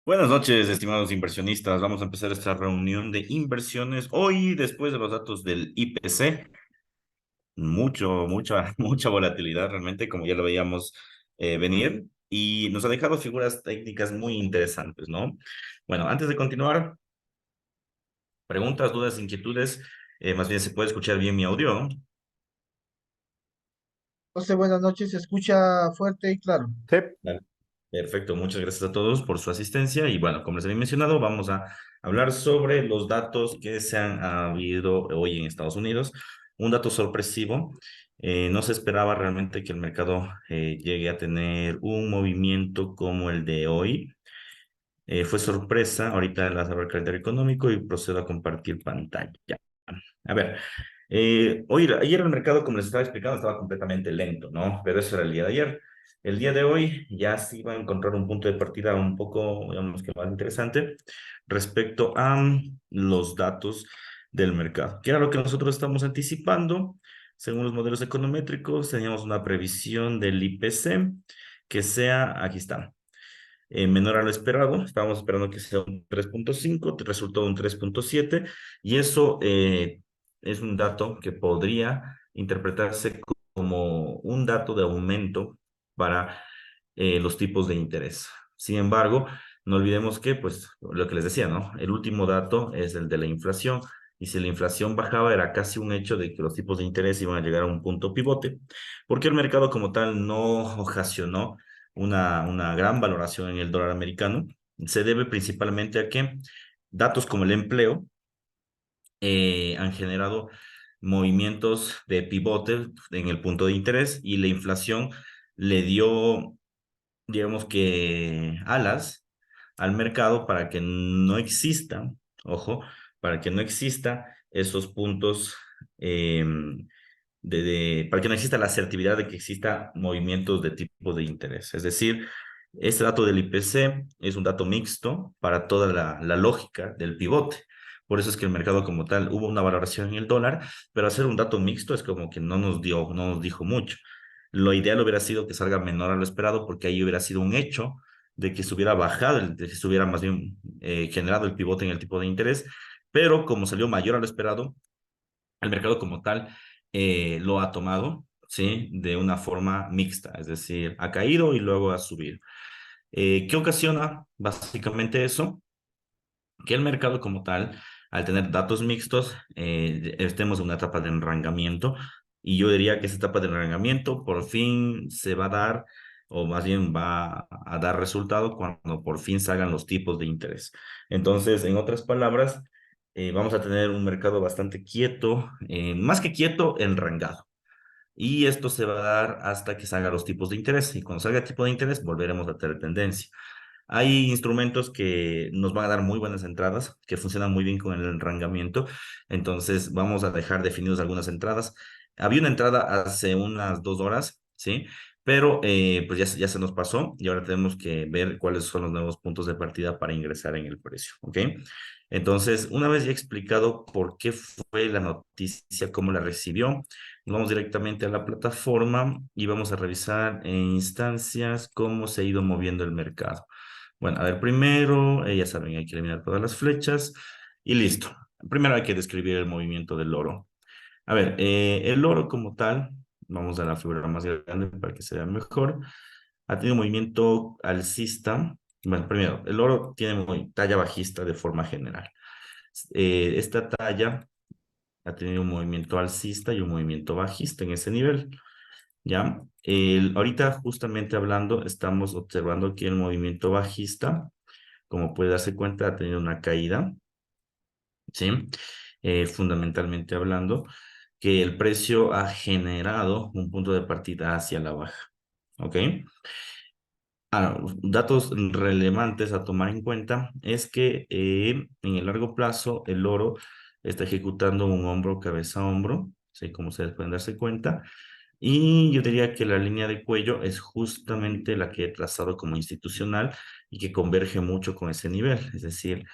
Buenas noches, estimados inversionistas. Vamos a empezar esta reunión de inversiones hoy después de los datos del IPC. Mucha volatilidad realmente, como ya lo veíamos venir, y nos ha dejado figuras técnicas muy interesantes, ¿no? Bueno, antes de continuar, preguntas, dudas, inquietudes, más bien se puede escuchar bien mi audio, ¿no? José, buenas noches, se escucha fuerte y claro. Sí. Vale. Perfecto, muchas gracias a todos por su asistencia y bueno, como les había mencionado, vamos a hablar sobre los datos que se han habido hoy en Estados Unidos. Un dato sorpresivo, no se esperaba realmente que el mercado llegue a tener un movimiento como el de hoy. Fue sorpresa, ahorita las abro el calendario económico y procedo a compartir pantalla. A ver, ayer el mercado, como les estaba explicando, estaba completamente lento, ¿no? Pero eso era el día de ayer. El día de hoy ya se iba a encontrar un punto de partida un poco, digamos que más interesante respecto a los datos del mercado, que era lo que nosotros estamos anticipando. Según los modelos econométricos, teníamos una previsión del IPC que sea, aquí está, menor a lo esperado. Estábamos esperando que sea un 3.5, resultó un 3.7 y eso es un dato que podría interpretarse como un dato de aumento para los tipos de interés. Sin embargo, no olvidemos que, pues, lo que les decía, ¿no? El último dato es el de la inflación. Y si la inflación bajaba, era casi un hecho de que los tipos de interés iban a llegar a un punto pivote, porque el mercado como tal no ocasionó una gran valoración en el dólar americano. Se debe principalmente a que datos como el empleo han generado movimientos de pivote en el punto de interés y la inflación le dio, digamos que, alas al mercado para que no exista, ojo, para que no exista esos puntos para que no exista la asertividad de que exista movimientos de tipo de interés. Es decir, este dato del IPC es un dato mixto para toda la lógica del pivote. Por eso es que el mercado como tal hubo una valoración en el dólar, pero hacer un dato mixto es como que no nos dijo mucho. Lo ideal hubiera sido que salga menor a lo esperado porque ahí hubiera sido un hecho de que se hubiera bajado, de que se hubiera más bien generado el pivote en el tipo de interés, pero como salió mayor a lo esperado, el mercado como tal lo ha tomado, ¿sí? De una forma mixta, es decir, ha caído y luego ha subido. ¿Qué ocasiona básicamente eso? Que el mercado como tal, al tener datos mixtos, estemos en una etapa de enrancamiento y yo diría que esa etapa de enrancamiento por fin se va a dar o más bien va a dar resultado cuando por fin salgan los tipos de interés. Entonces, en otras palabras, vamos a tener un mercado bastante quieto, más que quieto, enrangado. Y esto se va a dar hasta que salgan los tipos de interés. Y cuando salga el tipo de interés, volveremos a tener tendencia. Hay instrumentos que nos van a dar muy buenas entradas, que funcionan muy bien con el enrangamiento. Entonces, vamos a dejar definidos algunas entradas. Había una entrada hace unas 2 horas, ¿sí? Pero pues ya se nos pasó y ahora tenemos que ver cuáles son los nuevos puntos de partida para ingresar en el precio, ¿ok? Entonces, una vez ya explicado por qué fue la noticia, cómo la recibió, nos vamos directamente a la plataforma y vamos a revisar en instancias cómo se ha ido moviendo el mercado. Bueno, a ver, primero, ya saben, hay que eliminar todas las flechas y listo. Primero hay que describir el movimiento del oro. A ver, el oro como tal, vamos a la figura más grande para que se vea mejor, ha tenido un movimiento alcista. Bueno, primero, el oro tiene talla bajista de forma general. Esta talla ha tenido un movimiento alcista y un movimiento bajista en ese nivel. ¿Ya? Ahorita justamente hablando, estamos observando que el movimiento bajista, como puede darse cuenta, ha tenido una caída, ¿sí? Fundamentalmente hablando, que el precio ha generado un punto de partida hacia la baja, ¿ok? Datos relevantes a tomar en cuenta es que en el largo plazo el oro está ejecutando un hombro, cabeza, hombro, ¿sí? Como ustedes pueden darse cuenta. Y yo diría que la línea de cuello es justamente la que he trazado como institucional y que converge mucho con ese nivel. Es decir,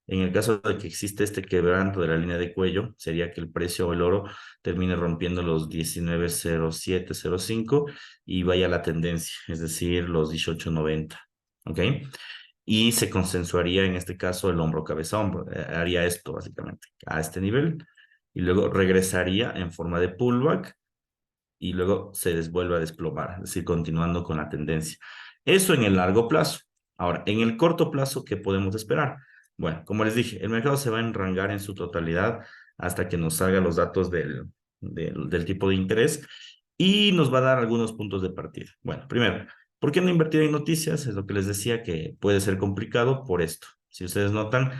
en el caso de que existe este quebranto de la línea de cuello, sería que el precio del oro termine rompiendo los 19.0705 y vaya a la tendencia, es decir, los 18.90. ¿Ok? y se consensuaría en este caso el hombro cabeza hombro. Haría esto básicamente a este nivel y luego regresaría en forma de pullback y luego se vuelve a desplomar, es decir, continuando con la tendencia. Eso en el largo plazo. Ahora, en el corto plazo, ¿qué podemos esperar? Bueno, como les dije, el mercado se va a enrangar en su totalidad hasta que nos salgan los datos del tipo de interés y nos va a dar algunos puntos de partida. Bueno, primero, ¿por qué no invertir en noticias? Es lo que les decía que puede ser complicado por esto. Si ustedes notan,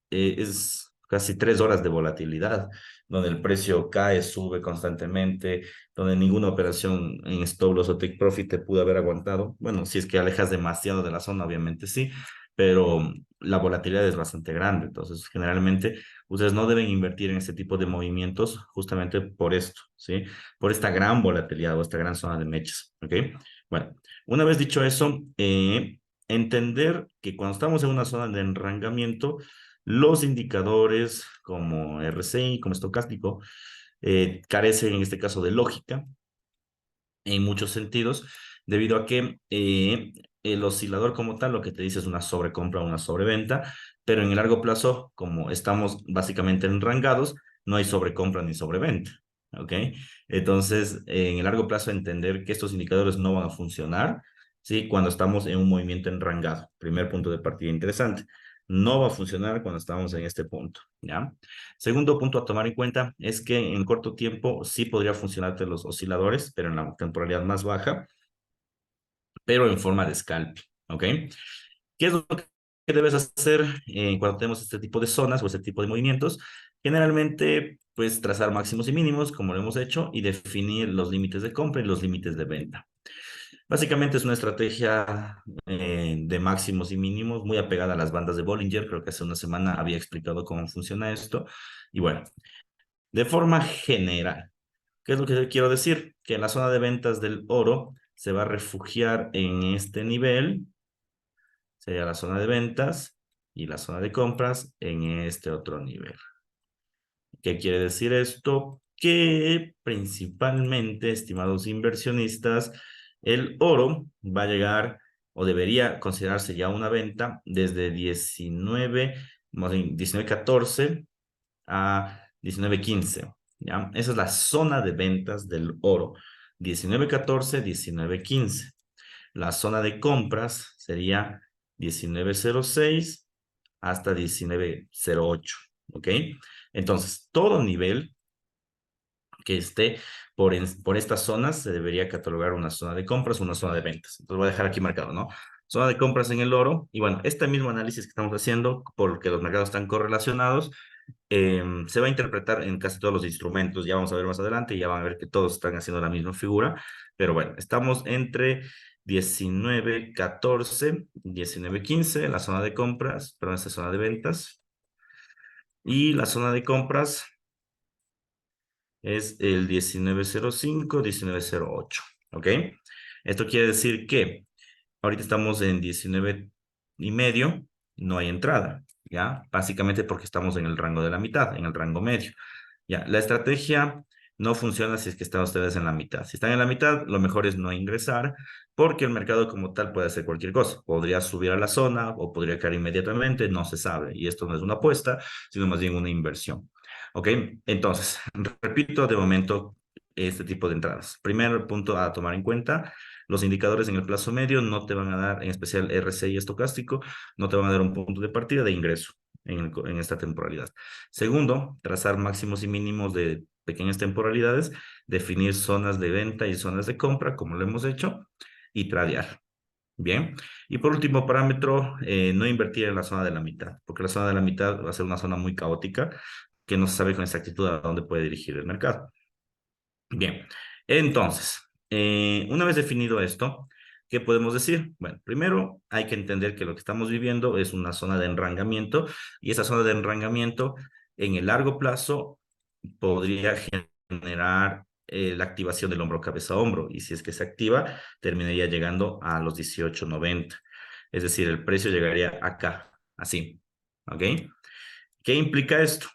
es casi 3 horas de volatilidad donde el precio cae, sube constantemente, donde ninguna operación en stop loss o take profit te pudo haber aguantado. Bueno, si es que alejas demasiado de la zona, obviamente sí, pero la volatilidad es bastante grande. Entonces, generalmente, ustedes no deben invertir en este tipo de movimientos justamente por esto, ¿sí? Por esta gran volatilidad o esta gran zona de mechas, ¿ok? Bueno, una vez dicho eso, entender que cuando estamos en una zona de enrangamiento, los indicadores como RSI, como estocástico, carecen en este caso de lógica en muchos sentidos, debido a que el oscilador como tal lo que te dice es una sobrecompra o una sobreventa, pero en el largo plazo, como estamos básicamente enrangados, no hay sobrecompra ni sobreventa. ¿Ok? Entonces, en el largo plazo, entender que estos indicadores no van a funcionar, ¿sí? Cuando estamos en un movimiento enrangado. Primer punto de partida interesante. No va a funcionar cuando estamos en este punto, ¿ya? Segundo punto a tomar en cuenta es que en corto tiempo sí podría funcionarte los osciladores, pero en la temporalidad más baja, pero en forma de scalp, ¿ok? ¿Qué es lo que debes hacer cuando tenemos este tipo de zonas o este tipo de movimientos? Generalmente, pues trazar máximos y mínimos, como lo hemos hecho, y definir los límites de compra y los límites de venta. Básicamente es una estrategia de máximos y mínimos muy apegada a las bandas de Bollinger. Creo que hace una semana había explicado cómo funciona esto. Y bueno, de forma general, ¿qué es lo que quiero decir? Que la zona de ventas del oro se va a refugiar en este nivel, sería la zona de ventas, y la zona de compras en este otro nivel. ¿Qué quiere decir esto? Que principalmente, estimados inversionistas, el oro va a llegar o debería considerarse ya una venta desde 19, más bien 19.14 a 19.15. ¿Ya? Esa es la zona de ventas del oro. 19.14, 19.15. La zona de compras sería 19.06 hasta 19.08. ¿Ok? Entonces, todo nivel que esté por estas zonas se debería catalogar una zona de compras, una zona de ventas. Entonces voy a dejar aquí marcado, ¿no? Zona de compras en el oro. Y bueno, este mismo análisis que estamos haciendo, porque los mercados están correlacionados, se va a interpretar en casi todos los instrumentos. Ya vamos a ver más adelante y ya van a ver que todos están haciendo la misma figura. Pero bueno, estamos entre 19.14, 19.15, la zona de compras, perdón, esta zona de ventas. Y la zona de compras es el 19.05, 19.08, ¿ok? Esto quiere decir que ahorita estamos en 19.5, no hay entrada, ¿ya? Básicamente porque estamos en el rango de la mitad, en el rango medio. Ya, la estrategia no funciona si es que están ustedes en la mitad. Si están en la mitad, lo mejor es no ingresar, porque el mercado como tal puede hacer cualquier cosa. Podría subir a la zona o podría caer inmediatamente, no se sabe. Y esto no es una apuesta, sino más bien una inversión. ¿Ok? Entonces, repito de momento este tipo de entradas. Primer punto a tomar en cuenta, los indicadores en el plazo medio no te van a dar, en especial RSI estocástico, no te van a dar un punto de partida de ingreso en esta temporalidad. Segundo, trazar máximos y mínimos de pequeñas temporalidades, definir zonas de venta y zonas de compra, como lo hemos hecho, y tradear. Bien. Y por último parámetro, no invertir en la zona de la mitad, porque la zona de la mitad va a ser una zona muy caótica que no se sabe con exactitud a dónde puede dirigir el mercado. Bien, entonces, una vez definido esto, ¿qué podemos decir? Bueno, primero hay que entender que lo que estamos viviendo es una zona de enrangamiento y esa zona de enrangamiento en el largo plazo podría generar la activación del hombro cabeza hombro y si es que se activa, terminaría llegando a los 18.90. Es decir, el precio llegaría acá, así, ¿ok? ¿Qué implica esto?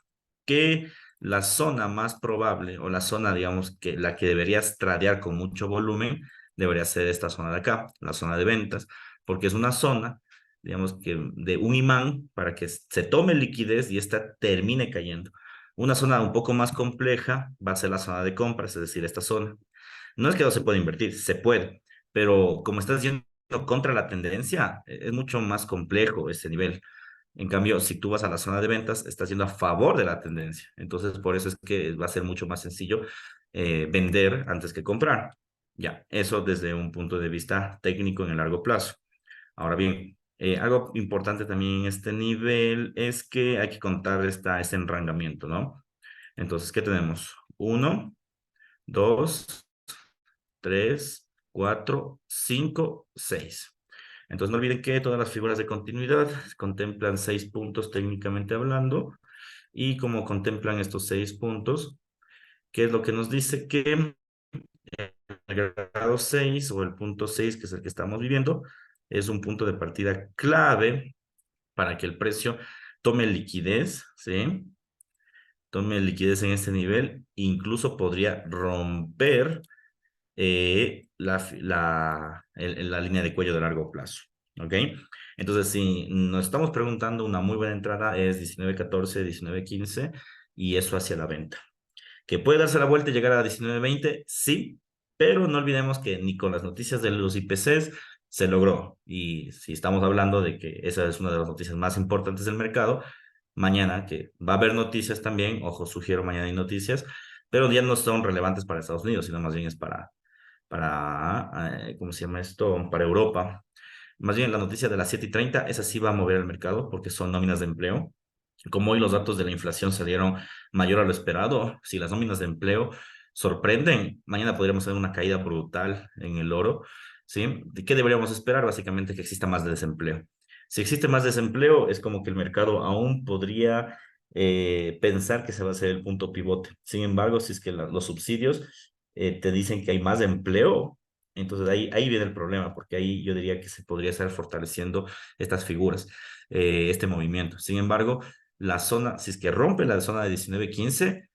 Que la zona más probable o la zona, digamos, que la que deberías tradear con mucho volumen debería ser esta zona de acá, la zona de ventas. porque es una zona, digamos que de un imán para que se tome liquidez y esta termine cayendo. Una zona un poco más compleja va a ser la zona de compras, es decir, esta zona. No es que no se pueda invertir, se puede, pero como estás yendo contra la tendencia, es mucho más complejo ese nivel. En cambio, si tú vas a la zona de ventas, estás yendo a favor de la tendencia. Entonces, por eso es que va a ser mucho más sencillo vender antes que comprar. Ya, eso desde un punto de vista técnico en el largo plazo. Ahora bien, algo importante también en este nivel es que hay que contar este enrangamiento, ¿no? Entonces, ¿qué tenemos? Uno, dos, tres, cuatro, cinco, seis. Entonces no olviden que todas las figuras de continuidad contemplan 6 puntos técnicamente hablando y como contemplan estos 6 puntos, ¿qué es lo que nos dice? Que el grado 6 o el punto 6, que es el que estamos viviendo, es un punto de partida clave para que el precio tome liquidez, ¿sí? Tome liquidez en este nivel, incluso podría romper la línea de cuello de largo plazo. ¿Ok? Entonces, si nos estamos preguntando, una muy buena entrada es 19.14, 19.15 y eso hacia la venta. ¿Que puede darse la vuelta y llegar a 19.20? Sí, pero no olvidemos que ni con las noticias de los IPCs se logró. Y si estamos hablando de que esa es una de las noticias más importantes del mercado, mañana que va a haber noticias también, ojo, sugiero mañana hay noticias, pero ya no son relevantes para Estados Unidos, sino más bien es ¿cómo se llama esto? Para Europa. Más bien la noticia de las 7:30, esa sí va a mover el mercado porque son nóminas de empleo. Como hoy los datos de la inflación salieron mayor a lo esperado, si las nóminas de empleo sorprenden, mañana podríamos tener una caída brutal en el oro, ¿sí? ¿De qué deberíamos esperar? Básicamente que exista más desempleo. Si existe más desempleo, es como que el mercado aún podría pensar que se va a hacer el punto pivote. Sin embargo, si es que los subsidios te dicen que hay más empleo, entonces ahí viene el problema, porque ahí yo diría que se podría estar fortaleciendo estas figuras, este movimiento. Sin embargo, la zona, si es que rompe la zona de 19.15,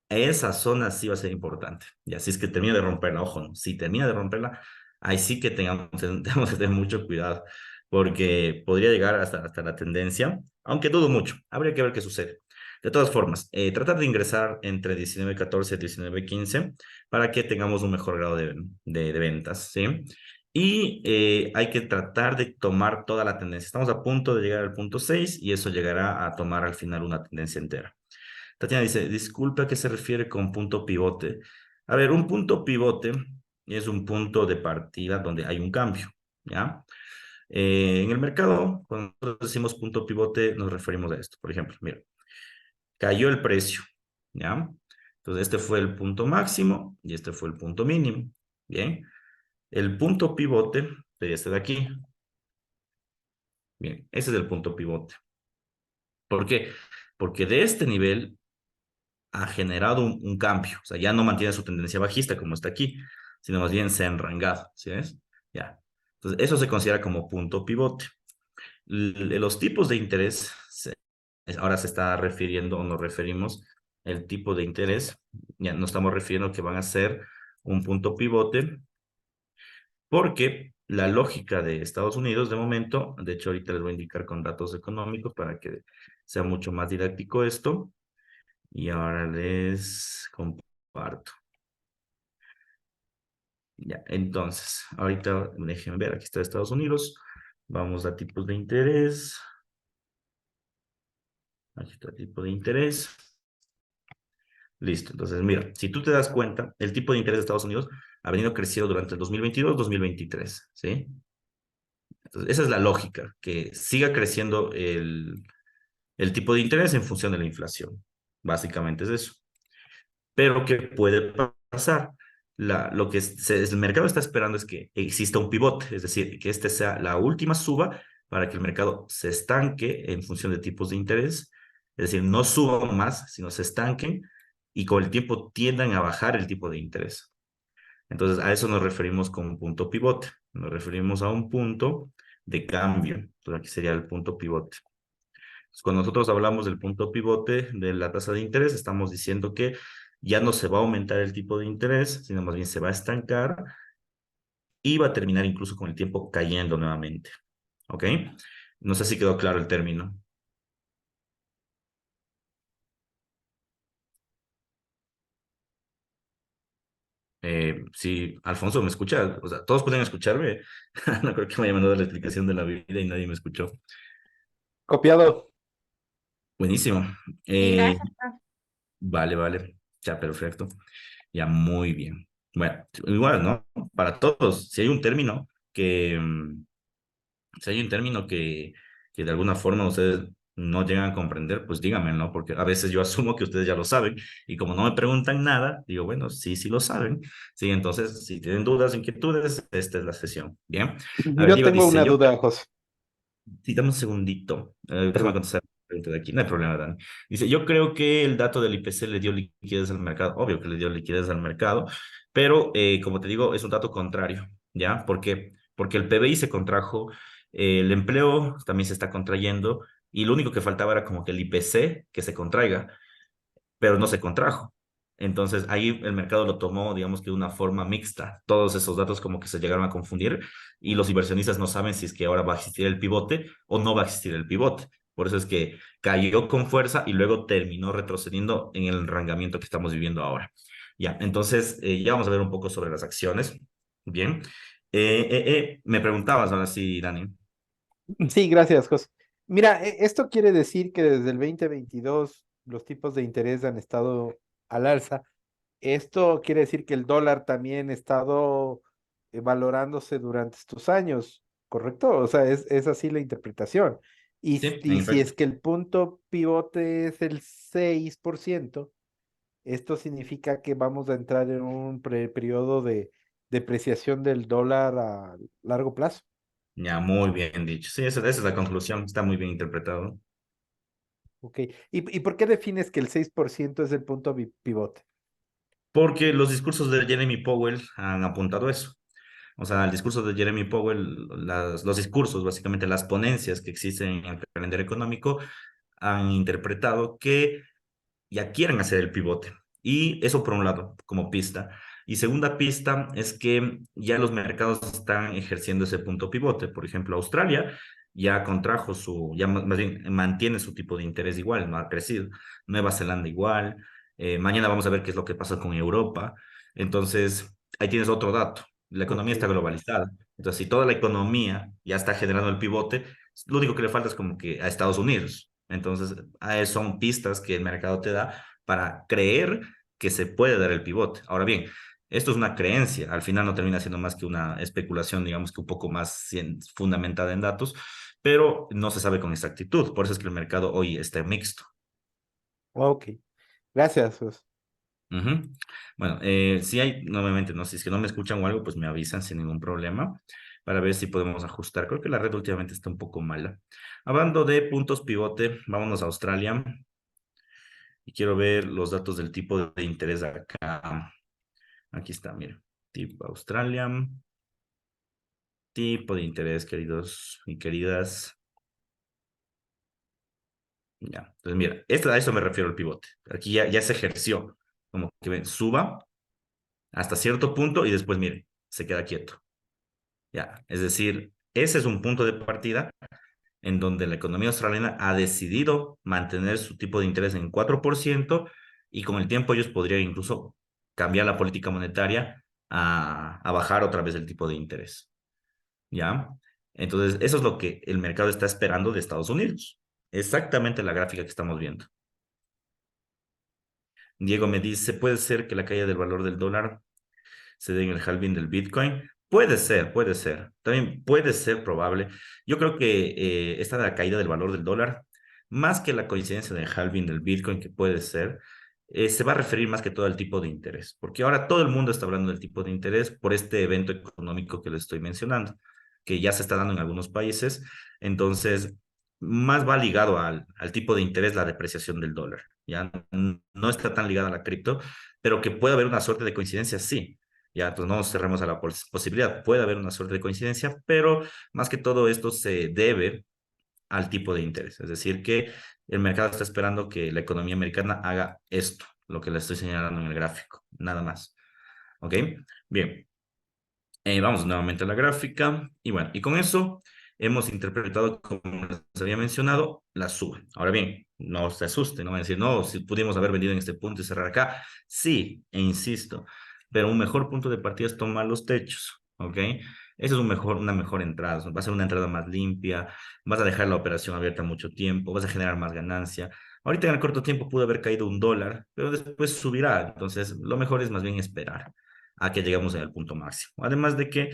esa zona sí va a ser importante. Y así es que termina de romperla, ojo, ¿no? Si termina de romperla, ahí sí que tenemos que tener mucho cuidado, porque podría llegar hasta la tendencia, aunque dudo mucho, habría que ver qué sucede. De todas formas, tratar de ingresar entre 19.14 y 19.15 para que tengamos un mejor grado de ventas, ¿sí? Y hay que tratar de tomar toda la tendencia. Estamos a punto de llegar al punto 6 y eso llegará a tomar al final una tendencia entera. Tatiana dice, disculpa, ¿a qué se refiere con punto pivote? A ver, un punto pivote es un punto de partida donde hay un cambio, ¿ya? En el mercado, cuando nosotros decimos punto pivote, nos referimos a esto. Por ejemplo, mira, cayó el precio, ¿ya? Entonces, este fue el punto máximo y este fue el punto mínimo, ¿bien? El punto pivote de este de aquí, bien, ese es el punto pivote. ¿Por qué? Porque de este nivel ha generado un cambio, o sea, ya no mantiene su tendencia bajista como está aquí, sino más bien se ha enrangado, ¿sí ves? Ya. Entonces, eso se considera como punto pivote. Los tipos de interés, ahora se está refiriendo o nos referimos el tipo de interés, ya no estamos refiriendo que van a ser un punto pivote, porque la lógica de Estados Unidos de momento, de hecho ahorita les voy a indicar con datos económicos para que sea mucho más didáctico esto, y ahora les comparto. Ya, entonces, ahorita déjenme ver, aquí está Estados Unidos. Vamos a tipos de interés. Aquí está el tipo de interés. Listo, entonces mira, si tú te das cuenta, el tipo de interés de Estados Unidos ha venido creciendo durante el 2022-2023, ¿sí? Entonces, esa es la lógica, que siga creciendo el tipo de interés en función de la inflación. Básicamente es eso. Pero ¿qué puede pasar? Lo que el mercado está esperando es que exista un pivote, es decir, que este sea la última suba para que el mercado se estanque en función de tipos de interés, es decir, no suban más, sino se estanquen y con el tiempo tiendan a bajar el tipo de interés. Entonces, a eso nos referimos como punto pivote, nos referimos a un punto de cambio. Entonces, aquí sería el punto pivote. Cuando nosotros hablamos del punto pivote de la tasa de interés, estamos diciendo que ya no se va a aumentar el tipo de interés, sino más bien se va a estancar y va a terminar incluso con el tiempo cayendo nuevamente. ¿Ok? No sé si quedó claro el término. Si Alfonso me escucha, o sea, todos pueden escucharme. No creo que me haya mandado la explicación de la vida y nadie me escuchó. Copiado. Buenísimo. Sí, Eh, gracias, profe. vale, vale. Ya, perfecto. Ya, muy bien. Bueno, igual, ¿no? Para todos, si hay un término si hay un término que de alguna forma ustedes no llegan a comprender, pues díganme, ¿no? Porque a veces yo asumo que ustedes ya lo saben y como no me preguntan nada, digo, bueno, sí, sí lo saben. Sí, entonces, si tienen dudas, inquietudes, esta es la sesión. Bien. A ver, Yo Diego tengo dice, una yo duda, José. sí, dame un segundito. Déjame Perdón. contestar la pregunta de aquí. No hay problema, Dani. Dice, yo creo que el dato del IPC le dio liquidez al mercado. Obvio que le dio liquidez al mercado, pero como te digo, es un dato contrario, ¿ya? ¿Por qué? Porque el PBI se contrajo, el empleo también se está contrayendo y lo único que faltaba era como que el IPC que se contraiga, pero no se contrajo. Entonces ahí el mercado lo tomó, digamos que de una forma mixta. Todos esos datos como que se llegaron a confundir y los inversionistas no saben si es que ahora va a existir el pivote o no va a existir el pivote. Por eso es que cayó con fuerza y luego terminó retrocediendo en el arrancamiento que estamos viviendo ahora. Ya, entonces ya vamos a ver un poco sobre las acciones. Bien. Me preguntabas ahora sí, Dani. Sí, gracias, José. Mira, esto quiere decir que desde el 2022 los tipos de interés han estado al alza. Esto quiere decir que el dólar también ha estado valorándose durante estos años, ¿correcto? O sea, es así la interpretación. Sí, en Y si efecto. es que el punto pivote es el 6%, esto significa que vamos a entrar en un periodo de depreciación del dólar a largo plazo. Ya, muy bien dicho. Sí, esa es la conclusión. Está muy bien interpretado. Ok. Y por qué defines que el 6% es el punto pivote? Porque los discursos de Jeremy Powell han apuntado eso. O sea, el discurso de Jeremy Powell, los discursos, básicamente las ponencias que existen en el calendario económico, han interpretado que ya quieren hacer el pivote. Y eso por un lado, como pista. Y segunda pista es que ya los mercados están ejerciendo ese punto pivote. Por ejemplo, Australia ya contrajo ya más bien mantiene su tipo de interés igual, no ha crecido. Nueva Zelanda igual. Mañana vamos a ver qué es lo que pasa con Europa. Entonces, ahí tienes otro dato. La Ok. economía está globalizada. Entonces, si toda la economía ya está generando el pivote, lo único que le falta es como que a Estados Unidos. Entonces, son pistas que el mercado te da para creer que se puede dar el pivote. Ahora bien, esto es una creencia, al final no termina siendo más que una especulación, digamos que un poco más fundamentada en datos, pero no se sabe con exactitud. Por eso es que el mercado hoy está mixto. Ok. Gracias, José. Ujú. Bueno, si hay, nuevamente, no, si es que no me escuchan o algo, pues me avisan sin ningún problema para ver si podemos ajustar. Creo que la red últimamente está un poco mala. Hablando de puntos pivote, vámonos a Australia y quiero ver los datos del tipo de interés acá. Aquí está, mira. Tipo Australia, tipo de interés, queridos y queridas. Ya, entonces mira, a eso me refiero el pivote. Aquí ya se ejerció, como que suba hasta cierto punto y después, mire, se queda quieto. Ya, es decir, ese es un punto de partida en donde la economía australiana ha decidido mantener su tipo de interés en 4% y con el tiempo ellos podrían incluso cambiar la política monetaria a bajar otra vez el tipo de interés. ¿Ya? Entonces, eso es lo que el mercado está esperando de Estados Unidos. Exactamente la gráfica que estamos viendo. Diego me dice, ¿puede ser que la caída del valor del dólar se dé en el halving del Bitcoin? Puede ser, puede ser. También puede ser probable. Yo creo que esta de la caída del valor del dólar, más que la coincidencia del halving del Bitcoin, que puede ser, se va a referir más que todo al tipo de interés, porque ahora todo el mundo está hablando del tipo de interés por este evento económico que les estoy mencionando, que ya se está dando en algunos países. Entonces, más va ligado al tipo de interés la depreciación del dólar. Ya no está tan ligada a la cripto, pero que puede haber una suerte de coincidencia, sí. Ya, pues no nos cerremos a la posibilidad. Puede haber una suerte de coincidencia, pero más que todo esto se debe al tipo de interés. Es decir, que el mercado está esperando que la economía americana haga esto, lo que le estoy señalando en el gráfico, nada más. ¿Ok? Bien. Vamos nuevamente a la gráfica y bueno, y con eso hemos interpretado, como les había mencionado, la suba. Ahora bien, no se asusten, no van a decir, no, si pudimos haber vendido en este punto y cerrar acá. Sí, e insisto, pero un mejor punto de partida es tomar los techos, ¿ok? Esa es una mejor entrada, va a ser una entrada más limpia, vas a dejar la operación abierta mucho tiempo, vas a generar más ganancia. Ahorita en el corto tiempo pudo haber caído $1, pero después subirá, entonces lo mejor es más bien esperar a que lleguemos al punto máximo. Además de que,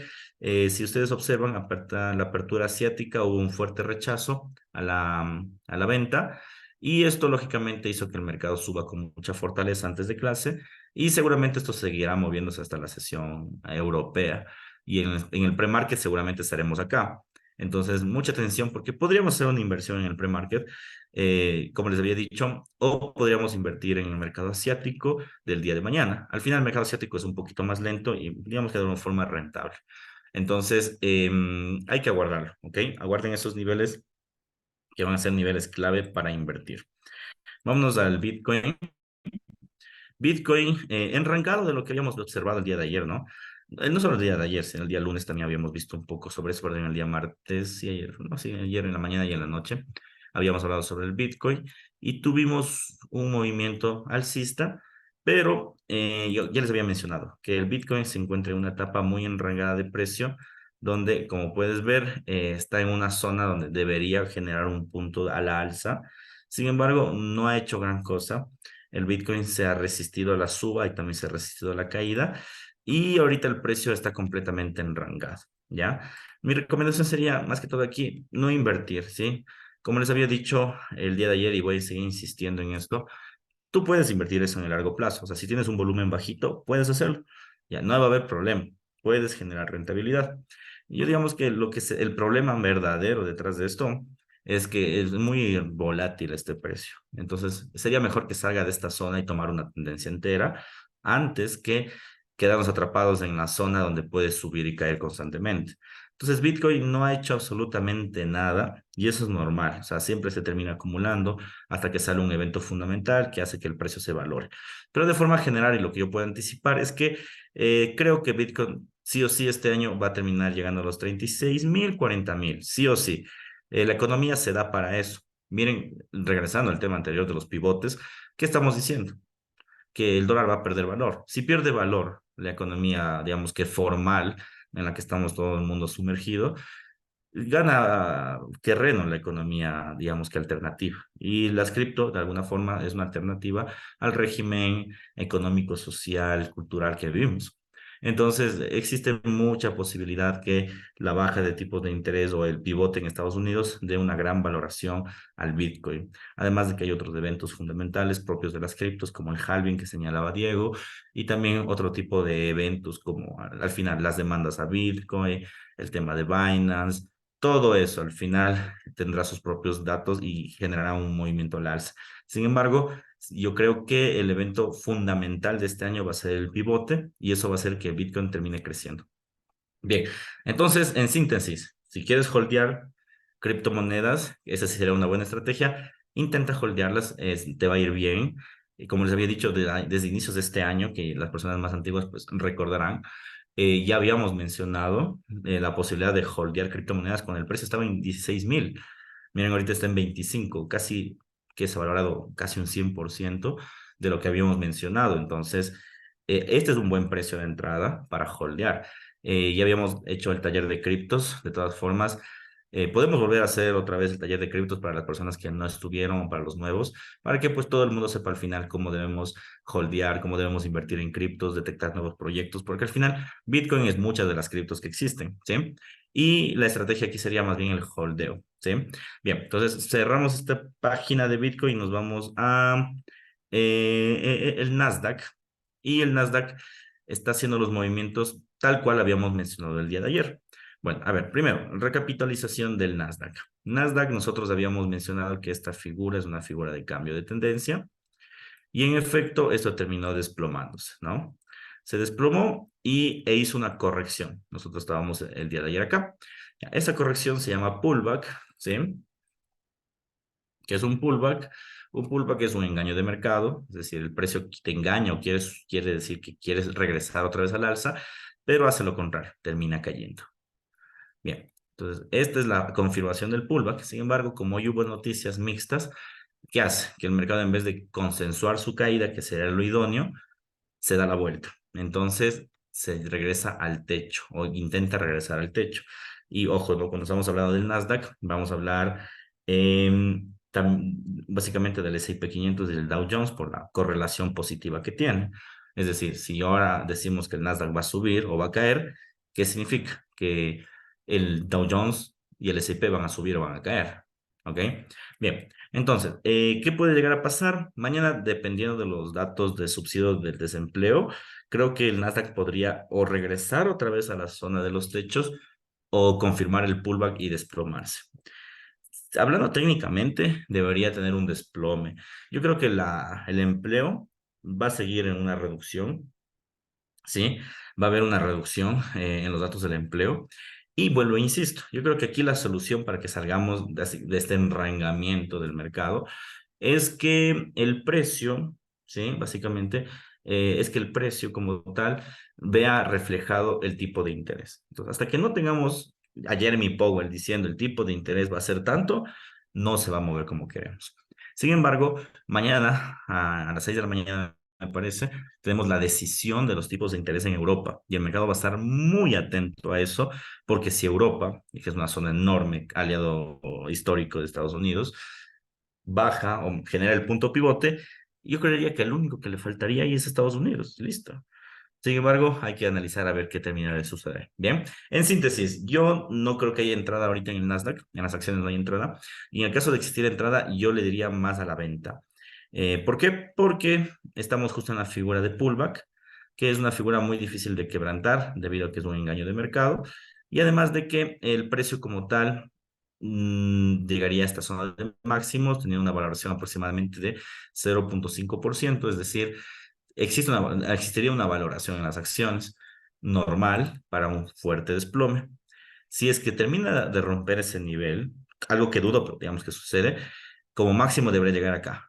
si ustedes observan, la apertura asiática hubo un fuerte rechazo a la venta y esto lógicamente hizo que el mercado suba con mucha fortaleza antes de clase y seguramente esto seguirá moviéndose hasta la sesión europea y en el pre-market seguramente estaremos acá. Entonces, mucha atención porque podríamos hacer una inversión en el pre-market, como les había dicho, o podríamos invertir en el mercado asiático del día de mañana. Al final el mercado asiático es un poquito más lento y digamos que de una forma rentable. Entonces, hay que aguardarlo, ¿ok? Aguarden esos niveles que van a ser niveles clave para invertir. Vámonos al Bitcoin. Bitcoin, enrancado de lo que habíamos observado el día de ayer, ¿no? No solo el día de ayer, sino el día lunes también habíamos visto un poco sobre eso, perdón, el día martes y ayer, no, sí, ayer en la mañana y en la noche habíamos hablado sobre el Bitcoin y tuvimos un movimiento alcista, pero yo ya les había mencionado que el Bitcoin se encuentra en una etapa muy enrangada de precio, donde, como puedes ver, está en una zona donde debería generar un punto a la alza. Sin embargo, no ha hecho gran cosa. El Bitcoin se ha resistido a la suba y también se ha resistido a la caída. Y ahorita el precio está completamente enrangado, ¿ya? Mi recomendación sería, más que todo aquí, no invertir, ¿sí? Como les había dicho el día de ayer y voy a seguir insistiendo en esto, tú puedes invertir eso en el largo plazo. O sea, si tienes un volumen bajito, puedes hacerlo. Ya, no va a haber problema. Puedes generar rentabilidad. Y yo digamos que el problema verdadero detrás de esto es que es muy volátil este precio. Entonces, sería mejor que salga de esta zona y tomar una tendencia entera antes que quedarnos atrapados en la zona donde puede subir y caer constantemente. Entonces, Bitcoin no ha hecho absolutamente nada y eso es normal. O sea, siempre se termina acumulando hasta que sale un evento fundamental que hace que el precio se valore. Pero de forma general, y lo que yo puedo anticipar es que creo que Bitcoin sí o sí este año va a terminar llegando a los 36.000, 40.000, sí o sí. La economía se da para eso. Miren, regresando al tema anterior de los pivotes, ¿qué estamos diciendo? Que el dólar va a perder valor. Si pierde valor la economía, digamos que formal, en la que estamos todo el mundo sumergido, gana terreno la economía, digamos que alternativa. Y las cripto, de alguna forma, es una alternativa al régimen económico, social, cultural que vivimos. Entonces, existe mucha posibilidad que la baja de tipos de interés o el pivote en Estados Unidos dé una gran valoración al Bitcoin. Además de que hay otros eventos fundamentales propios de las criptos, como el halving que señalaba Diego, y también otro tipo de eventos como al final las demandas a Bitcoin, el tema de Binance, todo eso al final tendrá sus propios datos y generará un movimiento al alza. Sin embargo, yo creo que el evento fundamental de este año va a ser el pivote y eso va a hacer que Bitcoin termine creciendo. Bien, entonces, en síntesis, si quieres holdear criptomonedas, esa sí sería una buena estrategia. Intenta holdearlas, te va a ir bien. Y como les había dicho desde inicios de este año, que las personas más antiguas pues recordarán, ya habíamos mencionado la posibilidad de holdear criptomonedas cuando el precio estaba en 16.000. Miren, ahorita está en 25, casi que se ha valorado casi un 100% de lo que habíamos mencionado. Entonces, este es un buen precio de entrada para holdear. Ya habíamos hecho el taller de criptos, de todas formas. Podemos volver a hacer otra vez el taller de criptos para las personas que no estuvieron o para los nuevos, para que pues todo el mundo sepa al final cómo debemos holdear, cómo debemos invertir en criptos, detectar nuevos proyectos, porque al final Bitcoin es muchas de las criptos que existen, ¿sí? Y la estrategia aquí sería más bien el holdeo, ¿sí? Bien, entonces cerramos esta página de Bitcoin y nos vamos a el Nasdaq. Y el Nasdaq está haciendo los movimientos tal cual habíamos mencionado el día de ayer. Bueno, a ver, primero, recapitalización del Nasdaq. Nasdaq, nosotros habíamos mencionado que esta figura es una figura de cambio de tendencia y en efecto esto terminó desplomándose, ¿no? Se desplomó e hizo una corrección. Nosotros estábamos el día de ayer acá. Esa corrección se llama pullback, ¿sí? ¿Qué es un pullback? Un pullback es un engaño de mercado, es decir, el precio te engaña o quiere decir que quieres regresar otra vez al alza pero hace lo contrario, termina cayendo. Bien, entonces esta es la confirmación del pullback. Sin embargo, como hoy hubo noticias mixtas, ¿qué hace? Que el mercado, en vez de consensuar su caída, que sería lo idóneo, se da la vuelta. Entonces se regresa al techo o intenta regresar al techo. Y ojo, ¿no? Cuando estamos hablando del Nasdaq, vamos a hablar básicamente del S&P 500 y del Dow Jones por la correlación positiva que tiene. Es decir, si ahora decimos que el Nasdaq va a subir o va a caer, ¿qué significa? Que el Dow Jones y el S&P van a subir o van a caer. ¿Ok? Bien, entonces, ¿qué puede llegar a pasar? Mañana, dependiendo de los datos de subsidio del desempleo, creo que el Nasdaq podría o regresar otra vez a la zona de los techos o confirmar el pullback y desplomarse. Hablando técnicamente, debería tener un desplome. Yo creo que el empleo va a seguir en una reducción, ¿sí? Va a haber una reducción en los datos del empleo. Y vuelvo, insisto, yo creo que aquí la solución para que salgamos de este enraizamiento del mercado es que el precio, ¿sí? Básicamente, es que el precio como tal vea reflejado el tipo de interés. Entonces, hasta que no tengamos a Jeremy Powell diciendo el tipo de interés va a ser tanto, no se va a mover como queremos. Sin embargo, mañana a las 6 de la mañana, me parece, tenemos la decisión de los tipos de interés en Europa y el mercado va a estar muy atento a eso, porque si Europa, que es una zona enorme, aliado histórico de Estados Unidos, baja o genera el punto pivote, yo creería que el único que le faltaría ahí es Estados Unidos. Listo. Sin embargo, hay que analizar a ver qué termina de suceder. Bien, en síntesis, yo no creo que haya entrada ahorita en el Nasdaq, en las acciones no hay entrada, y en el caso de existir entrada, yo le diría más a la venta. ¿Por qué? Porque estamos justo en la figura de pullback, que es una figura muy difícil de quebrantar debido a que es un engaño de mercado, y además de que el precio como tal llegaría a esta zona de máximos, teniendo una valoración aproximadamente de 0,5%, es decir, existiría una valoración en las acciones normal para un fuerte desplome. Si es que termina de romper ese nivel, algo que dudo, pero digamos que sucede, como máximo debería llegar acá.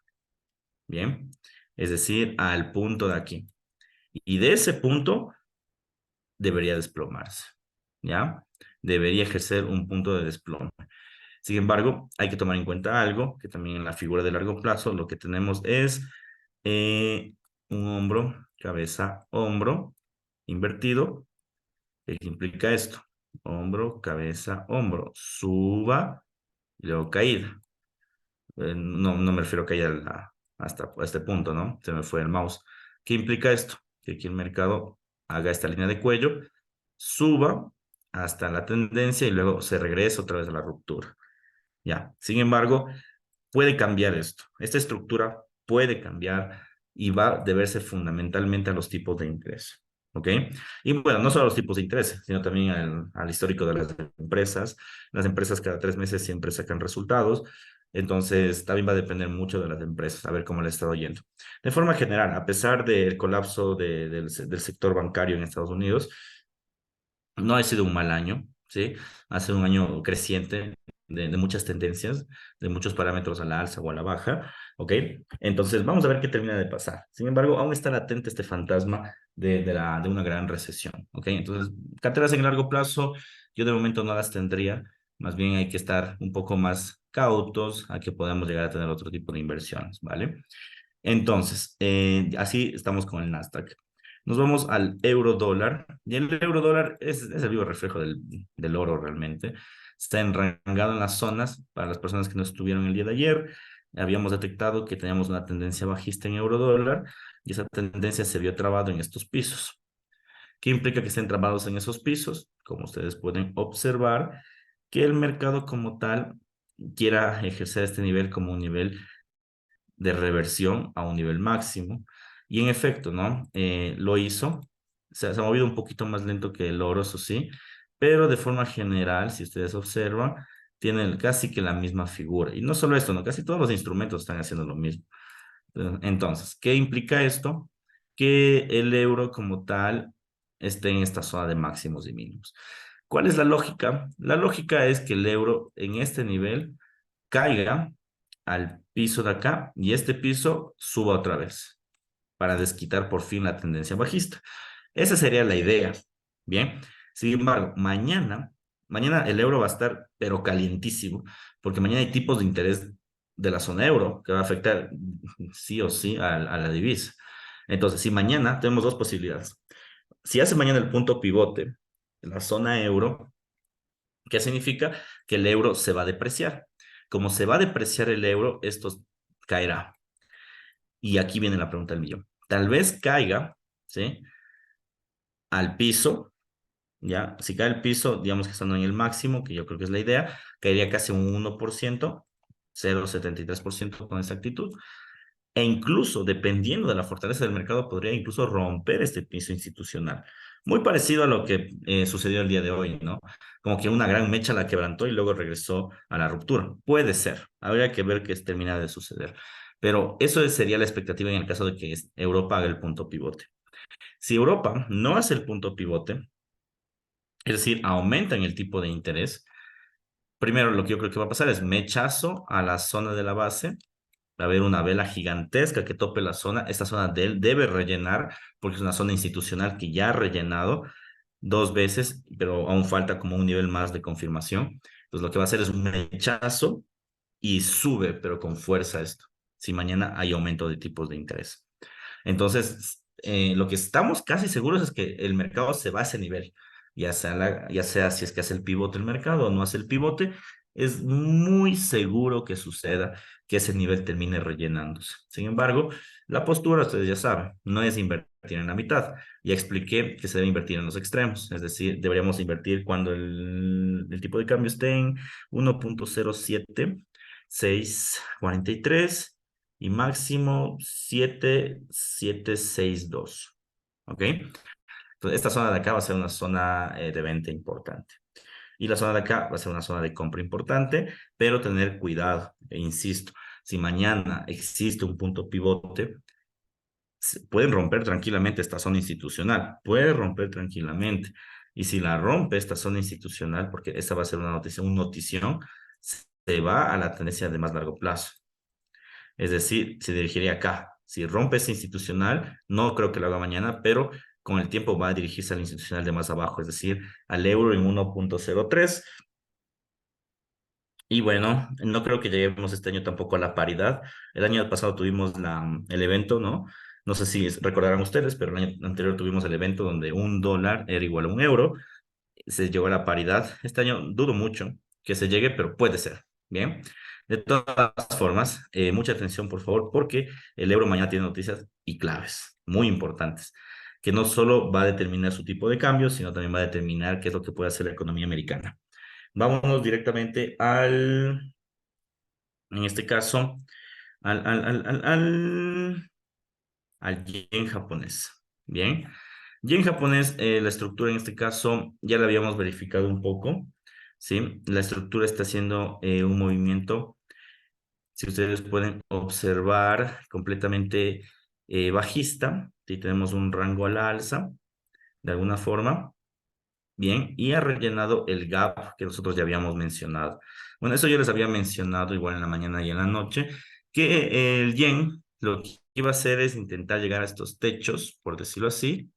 Bien, es decir, al punto de aquí. Y de ese punto debería desplomarse. ¿Ya? Debería ejercer un punto de desplome. Sin embargo, hay que tomar en cuenta algo, que también en la figura de largo plazo lo que tenemos es un hombro, cabeza, hombro, invertido. ¿Qué implica esto? Hombro, cabeza, hombro, suba y luego caída. No me refiero a caída hasta este punto, ¿no? Se me fue el mouse. ¿Qué implica esto? Que aquí el mercado haga esta línea de cuello, suba hasta la tendencia y luego se regresa otra vez a la ruptura. Ya, sin embargo, puede cambiar esto. Esta estructura puede cambiar y va a deberse fundamentalmente a los tipos de interés. ¿Ok? Y bueno, no solo a los tipos de interés, sino también al histórico de las empresas. Las empresas cada 3 meses siempre sacan resultados. Entonces, también va a depender mucho de las empresas, a ver cómo les está yendo. De forma general, a pesar del colapso del sector bancario en Estados Unidos, no ha sido un mal año, ¿sí? Ha sido un año creciente de muchas tendencias, de muchos parámetros a la alza o a la baja, ¿ok? Entonces, vamos a ver qué termina de pasar. Sin embargo, aún está latente este fantasma de una gran recesión, ¿ok? Entonces, carteras en largo plazo, yo de momento no las tendría, más bien hay que estar un poco más cautos a que podamos llegar a tener otro tipo de inversiones, ¿vale? Entonces, así estamos con el Nasdaq. Nos vamos al euro dólar. Y el euro dólar es el vivo reflejo del oro realmente. Está enrangado en las zonas. Para las personas que no estuvieron el día de ayer, habíamos detectado que teníamos una tendencia bajista en euro dólar y esa tendencia se vio trabado en estos pisos. ¿Qué implica que estén trabados en esos pisos? Como ustedes pueden observar, que el mercado como tal quiera ejercer este nivel como un nivel de reversión a un nivel máximo. Y en efecto, ¿no? Lo hizo. Se ha movido un poquito más lento que el oro, eso sí, pero de forma general, si ustedes observan, tienen casi que la misma figura. Y no solo esto, ¿no? Casi todos los instrumentos están haciendo lo mismo. Entonces, ¿qué implica esto? Que el euro como tal esté en esta zona de máximos y mínimos. ¿Cuál es la lógica? La lógica es que el euro en este nivel caiga al piso de acá y este piso suba otra vez para desquitar por fin la tendencia bajista. Esa sería la idea. Bien, sin embargo, mañana el euro va a estar, pero calientísimo, porque mañana hay tipos de interés de la zona euro que va a afectar sí o sí a la divisa. Entonces, si mañana tenemos dos posibilidades. Si hace mañana el punto pivote en la zona euro, ¿qué significa? Que el euro se va a depreciar. Como se va a depreciar el euro, esto caerá. Y aquí viene la pregunta del millón. Tal vez caiga, ¿sí? Al piso, ¿ya? Si cae al piso, digamos que estando en el máximo, que yo creo que es la idea, caería casi un 1%, 0,73% con exactitud. E incluso, dependiendo de la fortaleza del mercado, podría incluso romper este piso institucional. Muy parecido a lo que sucedió el día de hoy, ¿no? Como que una gran mecha la quebrantó y luego regresó a la ruptura. Puede ser. Habría que ver qué termina de suceder. Pero eso sería la expectativa en el caso de que Europa haga el punto pivote. Si Europa no hace el punto pivote, es decir, aumenta en el tipo de interés, primero lo que yo creo que va a pasar es mechazo a la zona de la base. Va a haber una vela gigantesca que tope la zona. Esta zona debe rellenar porque es una zona institucional que ya ha rellenado dos veces, pero aún falta como un nivel más de confirmación. Entonces lo que va a hacer es un mechazo y sube, pero con fuerza esto, si mañana hay aumento de tipos de interés. Entonces, lo que estamos casi seguros es que el mercado se va a ese nivel, ya sea si es que hace el pivote el mercado o no hace el pivote, es muy seguro que suceda que ese nivel termine rellenándose. Sin embargo, la postura, ustedes ya saben, no es invertir en la mitad. Ya expliqué que se debe invertir en los extremos, es decir, deberíamos invertir cuando el tipo de cambio esté en 1,07643 y máximo 7762. ¿Ok? Entonces, esta zona de acá va a ser una zona de venta importante. Y la zona de acá va a ser una zona de compra importante, pero tener cuidado, e insisto, si mañana existe un punto pivote, pueden romper tranquilamente esta zona institucional, puede romper tranquilamente. Y si la rompe esta zona institucional, porque esa va a ser una noticia, un notición, se va a la tendencia de más largo plazo. Es decir, se dirigiría acá. Si rompe ese institucional, no creo que lo haga mañana, pero con el tiempo va a dirigirse al institucional de más abajo, es decir, al euro en 1,03. Y bueno, no creo que lleguemos este año tampoco a la paridad. El año pasado tuvimos el evento, ¿no? No sé si recordarán ustedes, pero el año anterior tuvimos el evento donde un dólar era igual a un euro. Se llegó a la paridad. Este año dudo mucho que se llegue, pero puede ser. Bien. De todas formas, mucha atención, por favor, porque el euro mañana tiene noticias y claves muy importantes, que no solo va a determinar su tipo de cambio, sino también va a determinar qué es lo que puede hacer la economía americana. Vámonos directamente en este caso, al, al, al, al, al, al yen japonés. Bien. Yen japonés, la estructura en este caso ya la habíamos verificado un poco, ¿sí? La estructura está haciendo un movimiento, si ustedes pueden observar, completamente bajista, ¿sí? Tenemos un rango a la alza, de alguna forma. Bien, y ha rellenado el gap que nosotros ya habíamos mencionado. Bueno, eso yo les había mencionado igual en la mañana y en la noche, que el yen lo que iba a hacer es intentar llegar a estos techos, por decirlo así,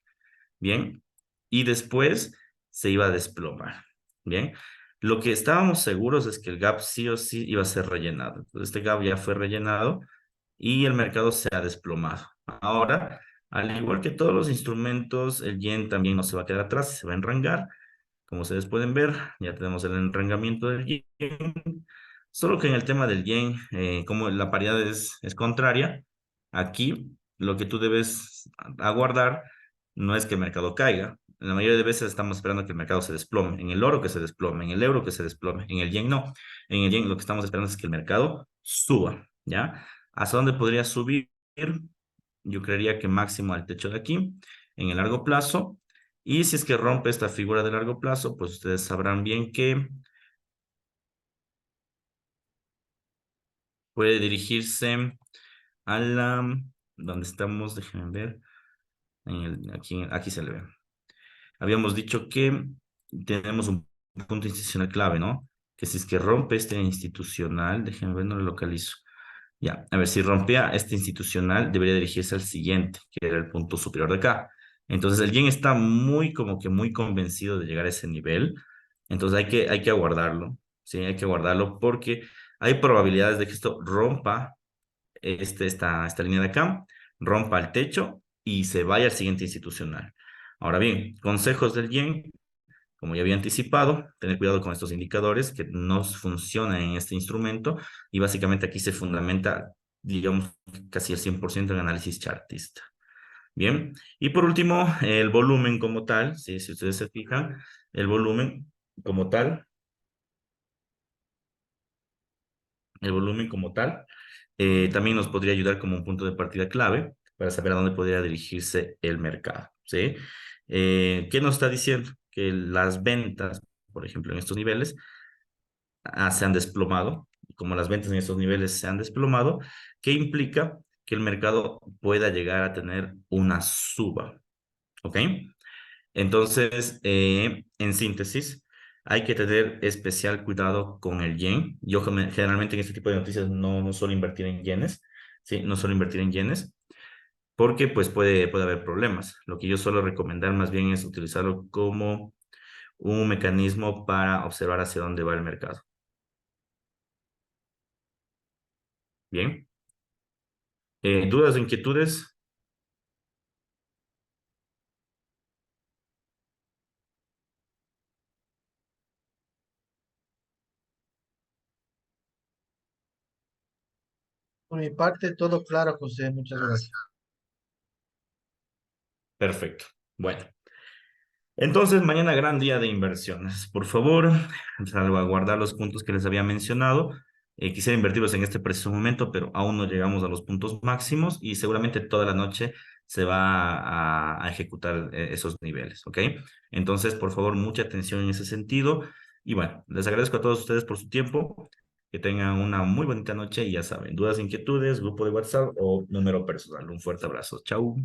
bien, y después se iba a desplomar, bien. Lo que estábamos seguros es que el gap sí o sí iba a ser rellenado. Entonces, este gap ya fue rellenado y el mercado se ha desplomado. Ahora, al igual que todos los instrumentos, el yen también no se va a quedar atrás, se va a enrangar. Como ustedes pueden ver, ya tenemos el enrangamiento del yen. Solo que en el tema del yen, como la paridad es contraria, aquí lo que tú debes aguardar no es que el mercado caiga. La mayoría de veces estamos esperando que el mercado se desplome. En el oro que se desplome, en el euro que se desplome, en el yen no. En el yen lo que estamos esperando es que el mercado suba, ¿ya? ¿Hasta dónde podría subir? Yo creería que máximo al techo de aquí, en el largo plazo. Y si es que rompe esta figura de largo plazo, pues ustedes sabrán bien que puede dirigirse a donde estamos, déjenme ver, aquí se le ve. Habíamos dicho que tenemos un punto institucional clave, ¿no? Que si es que rompe este institucional, déjenme ver, no lo localizo. Ya, a ver, si rompía este institucional, debería dirigirse al siguiente, que era el punto superior de acá. Entonces el yen está muy como que muy convencido de llegar a ese nivel. Entonces hay que aguardarlo, ¿sí? Hay que aguardarlo porque hay probabilidades de que esto rompa esta línea de acá, rompa el techo y se vaya al siguiente institucional. Ahora bien, consejos del yen, como ya había anticipado, tener cuidado con estos indicadores que no funcionan en este instrumento y básicamente aquí se fundamenta, digamos, casi el 100% en análisis chartista. Bien, y por último, el volumen como tal, ¿sí? Si ustedes se fijan, el volumen como tal, el volumen como tal, también nos podría ayudar como un punto de partida clave para saber a dónde podría dirigirse el mercado, ¿sí? ¿Qué nos está diciendo? Que las ventas, por ejemplo, en estos niveles, se han desplomado. Y como las ventas en estos niveles se han desplomado, ¿qué implica? Que el mercado pueda llegar a tener una suba, ¿ok? Entonces, en síntesis, hay que tener especial cuidado con el yen. Yo generalmente en este tipo de noticias no suelo invertir en yenes, ¿sí? No suelo invertir en yenes porque pues puede haber problemas. Lo que yo suelo recomendar más bien es utilizarlo como un mecanismo para observar hacia dónde va el mercado. Bien. ¿Dudas o inquietudes? Por mi parte, todo claro, José. Muchas gracias. Perfecto. Bueno. Entonces, mañana gran día de inversiones. Por favor, salvaguardar los puntos que les había mencionado. Quisiera invertirlos en este preciso momento, pero aún no llegamos a los puntos máximos y seguramente toda la noche se va a ejecutar esos niveles, ¿ok? Entonces, por favor, mucha atención en ese sentido. Y bueno, les agradezco a todos ustedes por su tiempo. Que tengan una muy bonita noche y ya saben, dudas, inquietudes, grupo de WhatsApp o número personal. Un fuerte abrazo. Chau.